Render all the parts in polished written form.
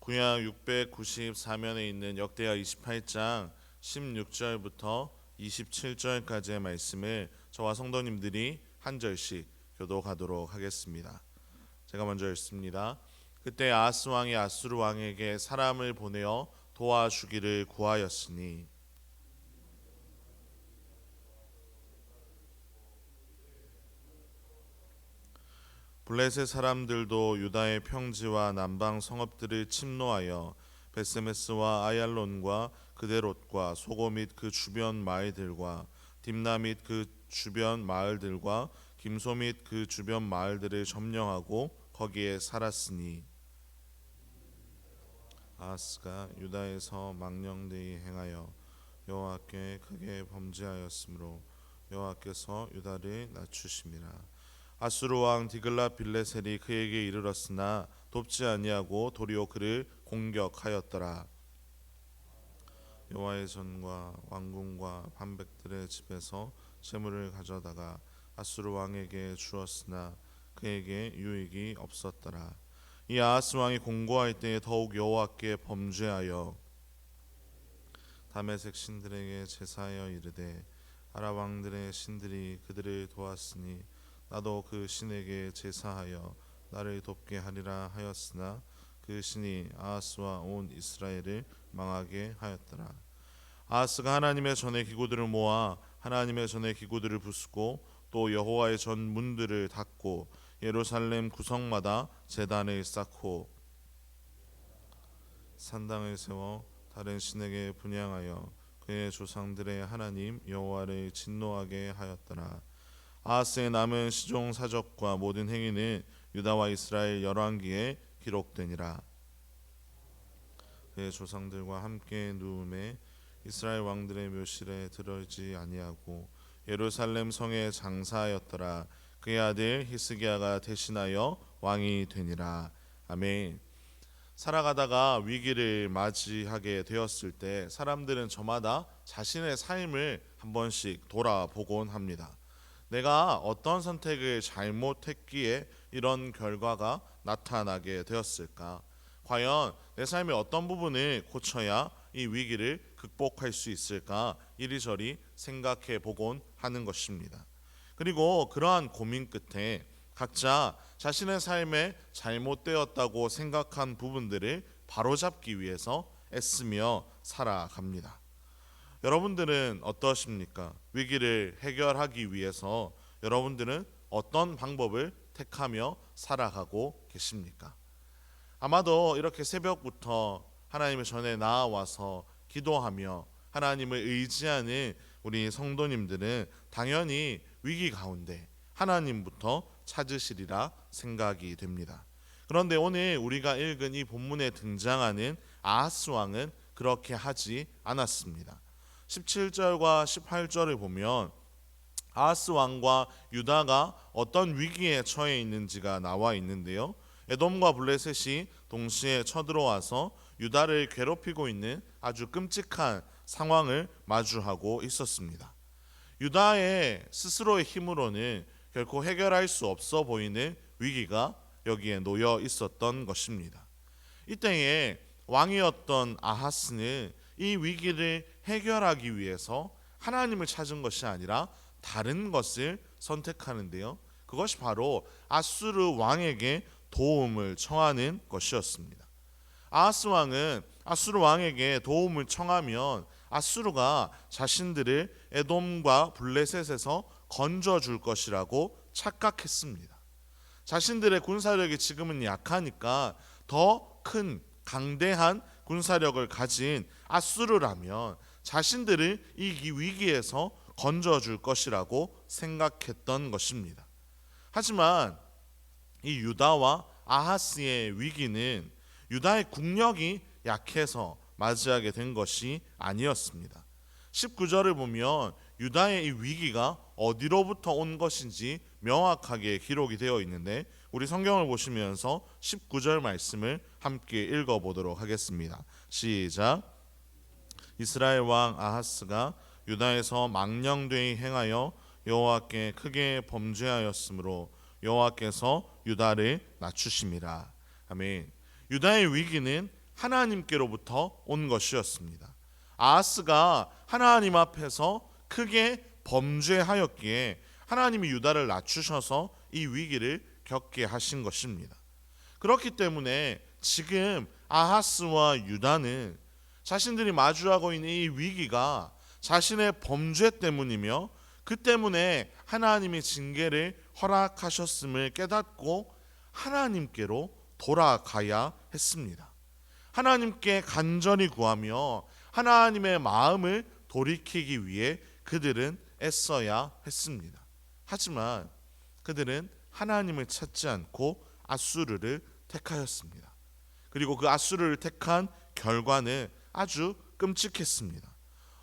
구약 694면에 있는 역대하 28장 16절부터 27절까지의 말씀을 저와 성도님들이 한 절씩 교독하도록 하겠습니다. 제가 먼저 읽습니다. 그때 아하스 왕이 아수르 왕에게 사람을 보내어 도와주기를 구하였으니 블레셋 사람들도 유다의 평지와 남방 성읍들을 침노하여 베세메스와 아얄론과 그데롯과 소고 및 그 주변 마을들과 딥나 및 그 주변 마을들과 김소 및 그 주변 마을들을 점령하고 거기에 살았으니 아하스가 유다에서 망령되이 행하여 여호와께 크게 범죄하였으므로 여호와께서 유다를 낮추심이라. 아수르 왕 디글랏빌레셀이 그에게 이르렀으나 돕지 아니하고 도리어 그를 공격하였더라. 여호와의 전과 왕궁과 반백들의 집에서 재물을 가져다가 아수르 왕에게 주었으나 그에게 유익이 없었더라. 이 아하스 왕이 공고할 때에 더욱 여호와께 범죄하여 다메섹 신들에게 제사하여 이르되 아랍 왕들의 신들이 그들을 도왔으니 나도 그 신에게 제사하여 나를 돕게 하리라 하였으나 그 신이 아하스와 온 이스라엘을 망하게 하였더라. 아하스가 하나님의 전의 기구들을 모아 하나님의 전의 기구들을 부수고 또 여호와의 전 문들을 닫고 예루살렘 구성마다 제단을 쌓고 산당을 세워 다른 신에게 분향하여 그의 조상들의 하나님 여호와를 진노하게 하였더라. 아하스의 남은 시종 사적과 모든 행위는 유다와 이스라엘 열왕기에 기록되니라. 그의 조상들과 함께 누움에 이스라엘 왕들의 묘실에 들어있지 아니하고 예루살렘 성에 장사하였더라. 그의 아들 히스기야가 대신하여 왕이 되니라. 아멘. 살아가다가 위기를 맞이하게 되었을 때 사람들은 저마다 자신의 삶을 한 번씩 돌아보곤 합니다. 내가 어떤 선택을 잘못했기에 이런 결과가 나타나게 되었을까? 과연 내 삶의 어떤 부분을 고쳐야 이 위기를 극복할 수 있을까? 이리저리 생각해 보곤 하는 것입니다. 그리고 그러한 고민 끝에 각자 자신의 삶에 잘못되었다고 생각한 부분들을 바로잡기 위해서 애쓰며 살아갑니다. 여러분들은 어떠십니까? 위기를 해결하기 위해서 여러분들은 어떤 방법을 택하며 살아가고 계십니까? 아마도 이렇게 새벽부터 하나님의 전에 나아와서 기도하며 하나님을 의지하는 우리 성도님들은 당연히 위기 가운데 하나님부터 찾으시리라 생각이 됩니다. 그런데 오늘 우리가 읽은 이 본문에 등장하는 아하스 왕은 그렇게 하지 않았습니다. 17절과 18절을 보면 아하스 왕과 유다가 어떤 위기에 처해 있는지가 나와 있는데요. 에돔과 블레셋이 동시에 쳐들어와서 유다를 괴롭히고 있는 아주 끔찍한 상황을 마주하고 있었습니다. 유다의 스스로의 힘으로는 결코 해결할 수 없어 보이는 위기가 여기에 놓여 있었던 것입니다. 이때에 왕이었던 아하스는 이 위기를 해결하기 위해서 하나님을 찾은 것이 아니라 다른 것을 선택하는데요. 그것이 바로 아수르 왕에게 도움을 청하는 것이었습니다. 아하스 왕은 아수르 왕에게 도움을 청하면 아수르가 자신들을 에돔과 블레셋에서 건져줄 것이라고 착각했습니다. 자신들의 군사력이 지금은 약하니까 더 큰 강대한 군사력을 가진 아수르라면 자신들을 이 위기에서 건져줄 것이라고 생각했던 것입니다. 하지만 이 유다와 아하스의 위기는 유다의 국력이 약해서 맞이하게 된 것이 아니었습니다. 19절을 보면 유다의 이 위기가 어디로부터 온 것인지 명확하게 기록이 되어 있는데 우리 성경을 보시면서 19절 말씀을 함께 읽어보도록 하겠습니다. 시작. 이스라엘 왕 아하스가 유다에서 망령되이 행하여 여호와께 크게 범죄하였으므로 여호와께서 유다를 낮추심이라. 아멘. 유다의 위기는 하나님께로부터 온 것이었습니다. 아하스가 하나님 앞에서 크게 범죄하였기에 하나님이 유다를 낮추셔서 이 위기를 겪게 하신 것입니다. 그렇기 때문에 지금 아하스와 유다는 자신들이 마주하고 있는 이 위기가 자신의 범죄 때문이며 그 때문에 하나님의 징계를 허락하셨음을 깨닫고 하나님께로 돌아가야 했습니다. 하나님께 간절히 구하며 하나님의 마음을 돌이키기 위해 그들은 애써야 했습니다. 하지만 그들은 하나님을 찾지 않고 앗수르를 택하였습니다. 그리고 그 앗수르를 택한 결과는 아주 끔찍했습니다.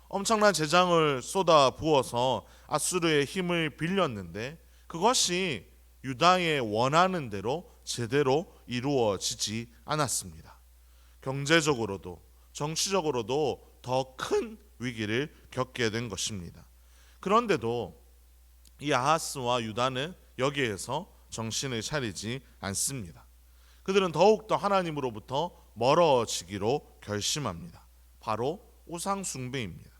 엄청난 재장을 쏟아 부어서 앗수르의 힘을 빌렸는데 그것이 유다의 원하는 대로 제대로 이루어지지 않았습니다. 경제적으로도 정치적으로도 더 큰 위기를 겪게 된 것입니다. 그런데도 이 아하스와 유다는 여기에서 정신을 차리지 않습니다. 그들은 더욱더 하나님으로부터 멀어지기로 결심합니다. 바로 우상 숭배입니다.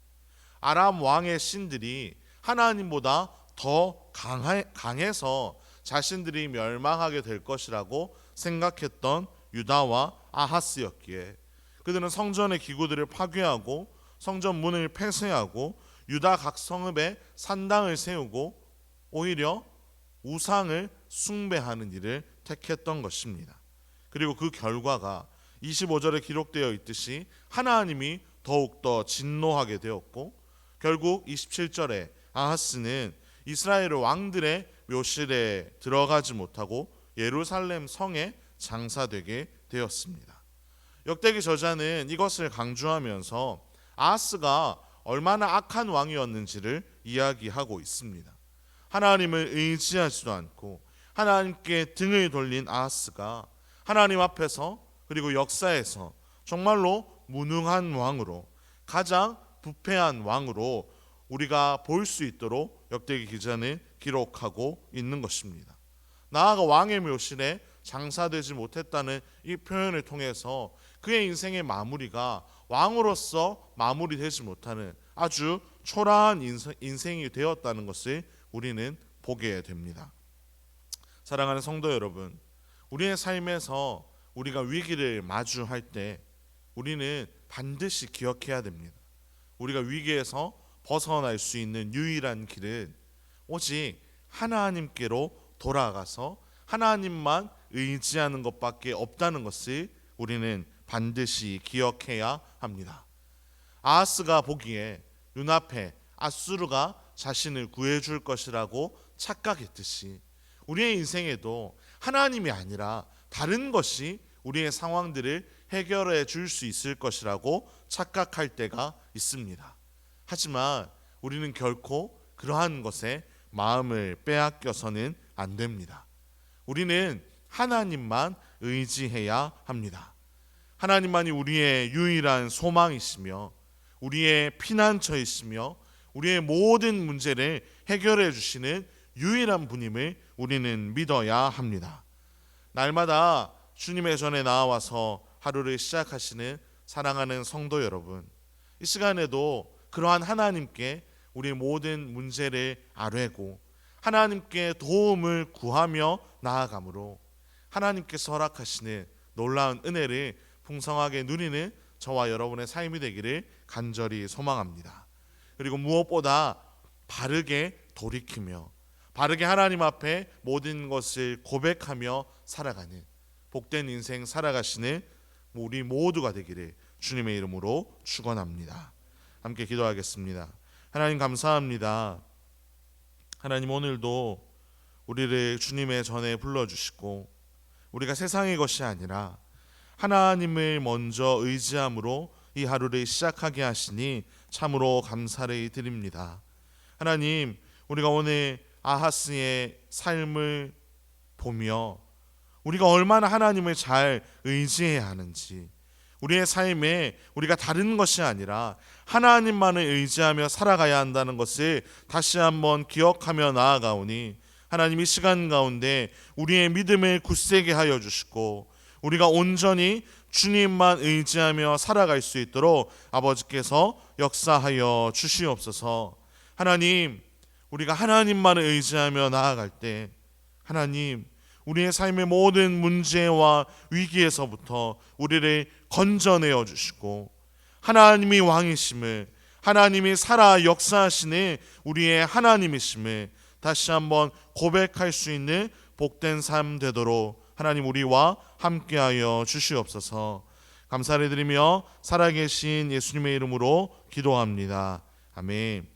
아람 왕의 신들이 하나님보다 더 강해서 자신들이 멸망하게 될 것이라고 생각했던 유다와 아하스였기에 그들은 성전의 기구들을 파괴하고 성전 문을 폐쇄하고 유다 각 성읍에 산당을 세우고 오히려 우상을 숭배하는 일을 택했던 것입니다. 그리고 그 결과가 25절에 기록되어 있듯이 하나님이 더욱더 진노하게 되었고 결국 27절에 아하스는 이스라엘 왕들의 묘실에 들어가지 못하고 예루살렘 성에 장사되게 되었습니다. 역대기 저자는 이것을 강조하면서 아하스가 얼마나 악한 왕이었는지를 이야기하고 있습니다. 하나님을 의지하지도 않고 하나님께 등을 돌린 아하스가 하나님 앞에서 그리고 역사에서 정말로 무능한 왕으로 가장 부패한 왕으로 우리가 볼 수 있도록 역대기 기자는 기록하고 있는 것입니다. 나아가 왕의 묘실에 장사되지 못했다는 이 표현을 통해서 그의 인생의 마무리가 왕으로서 마무리되지 못하는 아주 초라한 인생이 되었다는 것을 우리는 보게 됩니다. 사랑하는 성도 여러분, 우리의 삶에서 우리가 위기를 마주할 때 우리는 반드시 기억해야 됩니다. 우리가 위기에서 벗어날 수 있는 유일한 길은 오직 하나님께로 돌아가서 하나님만 의지하는 것밖에 없다는 것을 우리는 반드시 기억해야 합니다. 아하스가 보기에 눈앞에 앗수르가 자신을 구해줄 것이라고 착각했듯이 우리의 인생에도 하나님이 아니라 다른 것이 우리의 상황들을 해결해 줄 수 있을 것이라고 착각할 때가 있습니다. 하지만 우리는 결코 그러한 것에 마음을 빼앗겨서는 안 됩니다. 우리는 하나님만 의지해야 합니다. 하나님만이 우리의 유일한 소망이시며 우리의 피난처이시며 우리의 모든 문제를 해결해 주시는 유일한 분임을 우리는 믿어야 합니다. 날마다 주님의 전에 나와서 하루를 시작하시는 사랑하는 성도 여러분, 이 시간에도 그러한 하나님께 우리의 모든 문제를 아뢰고 하나님께 도움을 구하며 나아가므로 하나님께서 허락하시는 놀라운 은혜를 풍성하게 누리는 저와 여러분의 삶이 되기를 간절히 소망합니다. 그리고 무엇보다 바르게 돌이키며 바르게 하나님 앞에 모든 것을 고백하며 살아가는 복된 인생 살아가시는 우리 모두가 되기를 주님의 이름으로 축원합니다. 함께 기도하겠습니다. 하나님 감사합니다. 하나님 오늘도 우리를 주님의 전에 불러주시고 우리가 세상의 것이 아니라 하나님을 먼저 의지함으로 이 하루를 시작하게 하시니 참으로 감사를 드립니다. 하나님, 우리가 오늘 아하스의 삶을 보며 우리가 얼마나 하나님을 잘 의지해야 하는지, 우리의 삶에 우리가 다른 것이 아니라 하나님만을 의지하며 살아가야 한다는 것을 다시 한번 기억하며 나아가오니 하나님 이 시간 가운데 우리의 믿음을 굳세게 하여 주시고 우리가 온전히 주님만 의지하며 살아갈 수 있도록 아버지께서 역사하여 주시옵소서. 하나님, 우리가 하나님만을 의지하며 나아갈 때 하나님, 우리의 삶의 모든 문제와 위기에서부터 우리를 건져내어 주시고 하나님이 왕이심을, 하나님이 살아 역사하시는 우리의 하나님이심을 다시 한번 고백할 수 있는 복된 삶 되도록 하나님 우리와 함께하여 주시옵소서. 감사를 드리며 살아계신 예수님의 이름으로 기도합니다. 아멘.